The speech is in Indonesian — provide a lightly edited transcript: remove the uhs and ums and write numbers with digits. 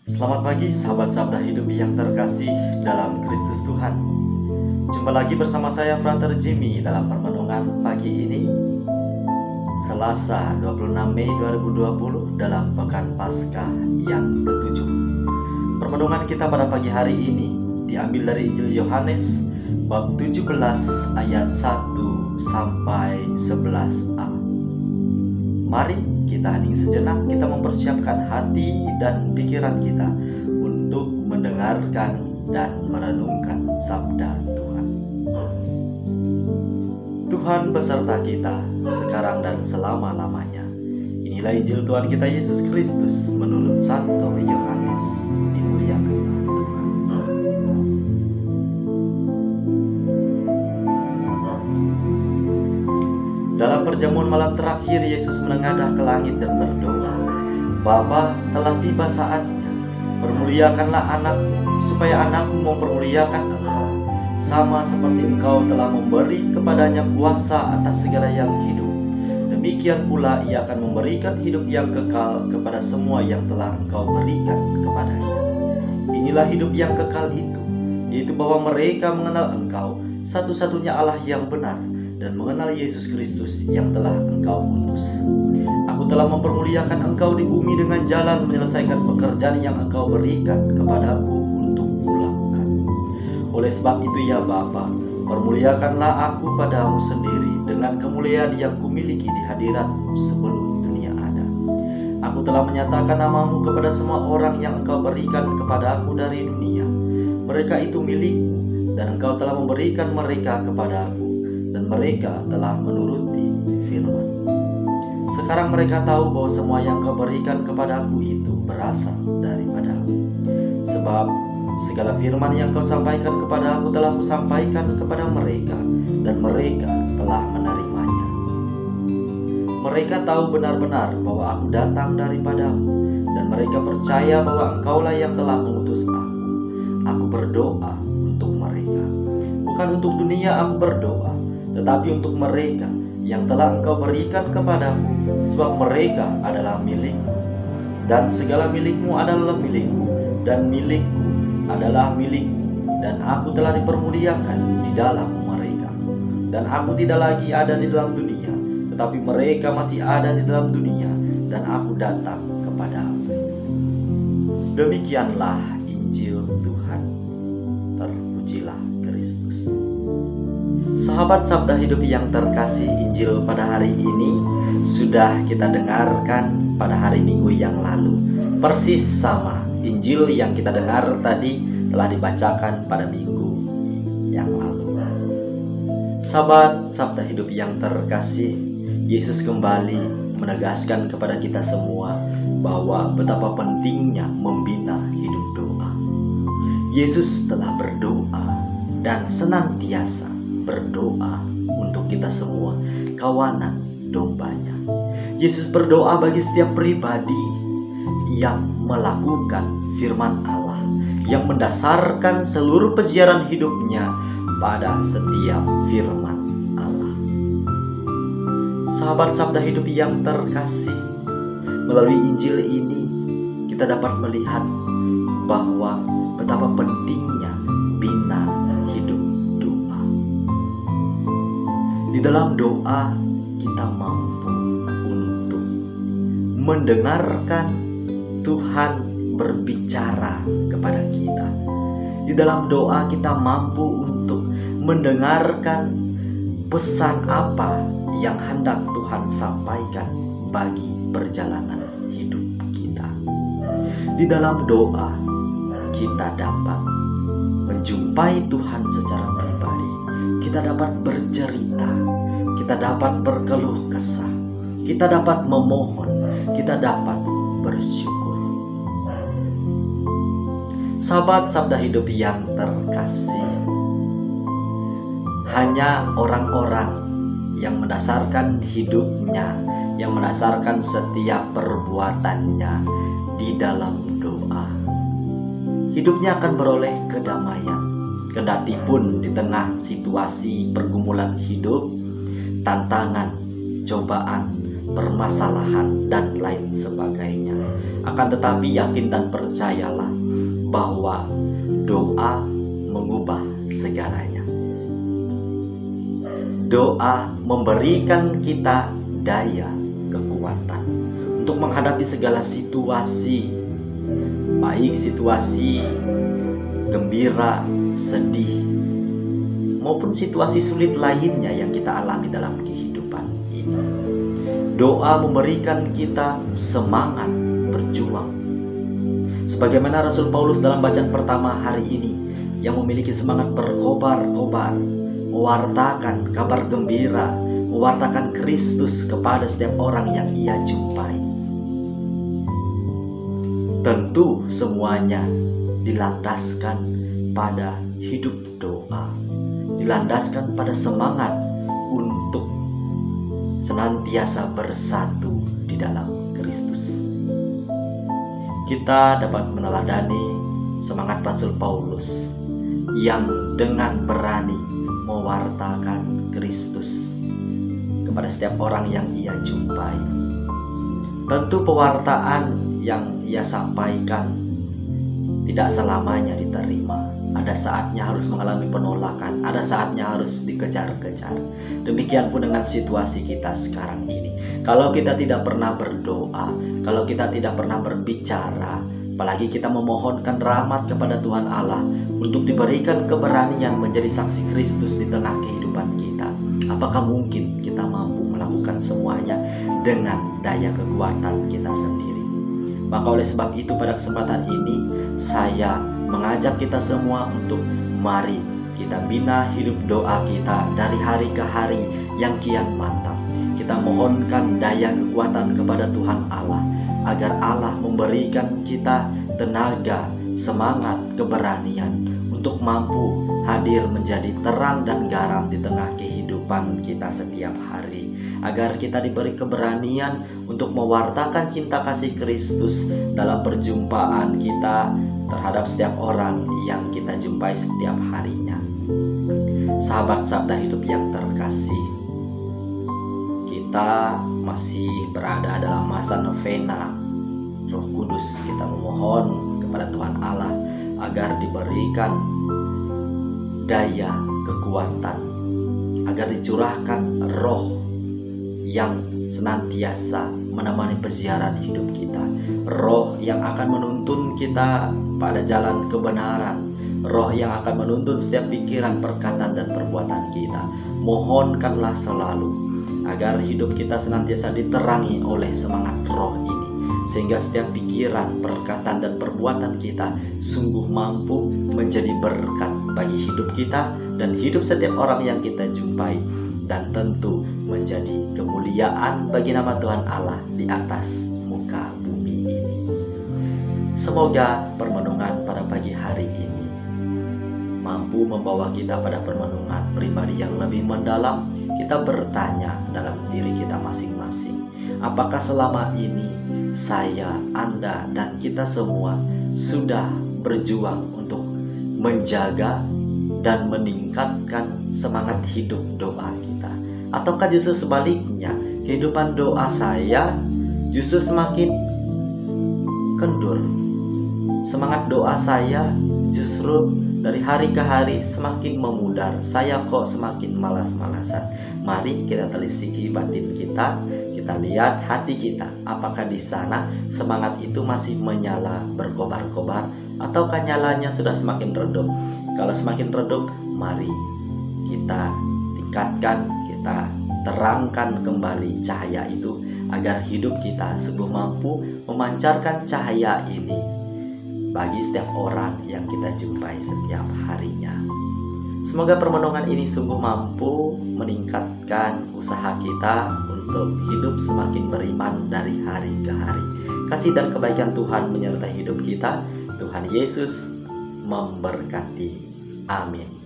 Selamat pagi sahabat Sabda Hidup yang terkasih dalam Kristus Tuhan. Jumpa lagi bersama saya Frater Jimmy dalam permenungan pagi ini, Selasa 26 Mei 2020 dalam Pekan Paskah yang ke-7. Permenungan kita pada pagi hari ini diambil dari Injil Yohanes bab 17 ayat 1 sampai 11a. Mari kita hening sejenak, kita mempersiapkan hati dan pikiran kita untuk mendengarkan dan merenungkan sabda Tuhan. Tuhan beserta kita sekarang dan selama-lamanya. Inilah Injil Tuhan kita Yesus Kristus menurut Santo Yohanes. Dimuliakan Tuhan. Dalam perjamuan malam terakhir, Yesus menengadah ke langit dan berdoa, "Bapa, telah tiba saatnya. Permuliakanlah anakmu, supaya anakmu mempermuliakan Engkau, sama seperti Engkau telah memberi kepadanya kuasa atas segala yang hidup. Demikian pula Ia akan memberikan hidup yang kekal kepada semua yang telah Engkau berikan kepadanya. Inilah hidup yang kekal itu, yaitu bahwa mereka mengenal Engkau, satu-satunya Allah yang benar, dan mengenal Yesus Kristus yang telah Engkau utus. Aku telah mempermuliakan Engkau di bumi dengan jalan menyelesaikan pekerjaan yang Engkau berikan kepadaku untuk kulakukan. Oleh sebab itu ya Bapa, permuliakanlah aku padamu sendiri dengan kemuliaan yang kumiliki di hadirat-Mu sebelum dunia ada. Aku telah menyatakan nama-Mu kepada semua orang yang Engkau berikan kepada aku dari dunia. Mereka itu milik-Mu, dan Engkau telah memberikan mereka kepada aku, dan mereka telah menuruti firman. Sekarang mereka tahu bahwa semua yang Kau berikan kepadaku itu berasal daripada-Mu. Sebab segala firman yang Kau sampaikan kepada aku telah Kusampaikan kepada mereka, dan mereka telah menerimanya. Mereka tahu benar-benar bahwa aku datang daripada-Mu, dan mereka percaya bahwa Engkaulah yang telah mengutus aku. Aku berdoa untuk mereka. Bukan untuk dunia aku berdoa, tetapi untuk mereka yang telah Engkau berikan kepadaku, sebab mereka adalah milik-Mu, dan segala milik-Mu adalah milik-Ku, dan milik-Ku adalah milik-Mu, dan aku telah dipermuliakan di dalam mereka. Dan aku tidak lagi ada di dalam dunia, tetapi mereka masih ada di dalam dunia, dan aku datang kepadamu." Demikianlah Injil Tuhan. Terpujilah Kristus. Sahabat Sabda Hidup yang terkasih, Injil pada hari ini sudah kita dengarkan pada hari Minggu yang lalu. Persis sama Injil yang kita dengar tadi telah dibacakan pada Minggu yang lalu. Sahabat Sabda Hidup yang terkasih, Yesus kembali menegaskan kepada kita semua bahwa betapa pentingnya membina hidup doa. Yesus telah berdoa dan senantiasa berdoa untuk kita semua, kawanan dombanya. Yesus berdoa bagi setiap pribadi yang melakukan firman Allah, yang mendasarkan seluruh peziaran hidupnya pada setiap firman Allah. Sahabat Sabda Hidup yang terkasih, melalui Injil ini kita dapat melihat bahwa betapa pentingnya bina hidup doa. Di dalam doa kita mampu untuk mendengarkan Tuhan berbicara kepada kita. Di dalam doa kita mampu untuk mendengarkan pesan apa yang hendak Tuhan sampaikan bagi perjalanan hidup kita. Di dalam doa kita dapat menjumpai Tuhan secara pribadi. Kita dapat bercerita, kita dapat berkeluh kesah, kita dapat memohon, kita dapat bersyukur. Sahabat Sabda Hidup yang terkasih, hanya orang-orang yang mendasarkan hidupnya, yang mendasarkan setiap perbuatannya di dalam doa, hidupnya akan beroleh kedamaian. Kendati pun di tengah situasi pergumulan hidup, tantangan, cobaan, permasalahan dan lain sebagainya. Akan tetapi yakin dan percayalah bahwa doa mengubah segalanya. Doa memberikan kita daya, kekuatan untuk menghadapi segala situasi, baik situasi gembira, sedih, maupun situasi sulit lainnya yang kita alami dalam kehidupan ini. Doa memberikan kita semangat berjuang. Sebagaimana Rasul Paulus dalam bacaan pertama hari ini yang memiliki semangat berkobar-kobar, mewartakan kabar gembira, mewartakan Kristus kepada setiap orang yang ia jumpai. Tentu semuanya dilandaskan pada hidup doa, dilandaskan pada semangat untuk senantiasa bersatu di dalam Kristus. Kita dapat meneladani semangat Rasul Paulus yang dengan berani mewartakan Kristus kepada setiap orang yang ia jumpai. Tentu pewartaan yang ia sampaikan tidak selamanya diterima. Ada saatnya harus mengalami penolakan, ada saatnya harus dikejar-kejar. Demikian pun dengan situasi kita sekarang ini. Kalau kita tidak pernah berdoa, kalau kita tidak pernah berbicara, apalagi kita memohonkan rahmat kepada Tuhan Allah untuk diberikan keberanian menjadi saksi Kristus di tengah kehidupan kita, apakah mungkin kita mampu melakukan semuanya dengan daya kekuatan kita sendiri? Maka oleh sebab itu pada kesempatan ini saya mengajak kita semua untuk mari kita bina hidup doa kita dari hari ke hari yang kian mantap. Kita mohonkan daya kekuatan kepada Tuhan Allah agar Allah memberikan kita tenaga, semangat, keberanian untuk mampu hadir menjadi terang dan garam di tengah kehidupan kita setiap hari. Agar kita diberi keberanian untuk mewartakan cinta kasih Kristus dalam perjumpaan kita terhadap setiap orang yang kita jumpai setiap harinya. Sahabat-sahabat hidup yang terkasih, kita masih berada dalam masa novena Roh Kudus. Kita memohon kepada Tuhan Allah agar diberikan daya, kekuatan, agar dicurahkan roh yang senantiasa menemani pesiaran hidup kita, roh yang akan menuntun kita pada jalan kebenaran, roh yang akan menuntun setiap pikiran, perkataan, dan perbuatan kita. Mohonkanlah selalu agar hidup kita senantiasa diterangi oleh semangat roh ini, sehingga setiap pikiran, perkataan, dan perbuatan kita sungguh mampu menjadi berkat bagi hidup kita dan hidup setiap orang yang kita jumpai, dan tentu menjadi kemuliaan bagi nama Tuhan Allah di atas muka bumi ini. Semoga permenungan pada pagi hari ini mampu membawa kita pada permenungan pribadi yang lebih mendalam. Kita bertanya dalam diri kita masing-masing, apakah selama ini saya, Anda, dan kita semua sudah berjuang untuk menjaga dan meningkatkan semangat hidup doa kita? Ataukah justru sebaliknya, kehidupan doa saya justru semakin kendur? Semangat doa saya justru dari hari ke hari semakin memudar. Saya kok semakin malas-malasan. Mari kita telisiki batin kita, kita lihat hati kita. Apakah di sana semangat itu masih menyala, berkobar-kobar, ataukah nyalanya sudah semakin redup? Kalau semakin redup, mari kita tingkatkan, kita terangkan kembali cahaya itu agar hidup kita sungguh mampu memancarkan cahaya ini bagi setiap orang yang kita jumpai setiap harinya. Semoga permenungan ini sungguh mampu meningkatkan usaha kita untuk hidup semakin beriman dari hari ke hari. Kasih dan kebaikan Tuhan menyertai hidup kita. Tuhan Yesus memberkati. Amin.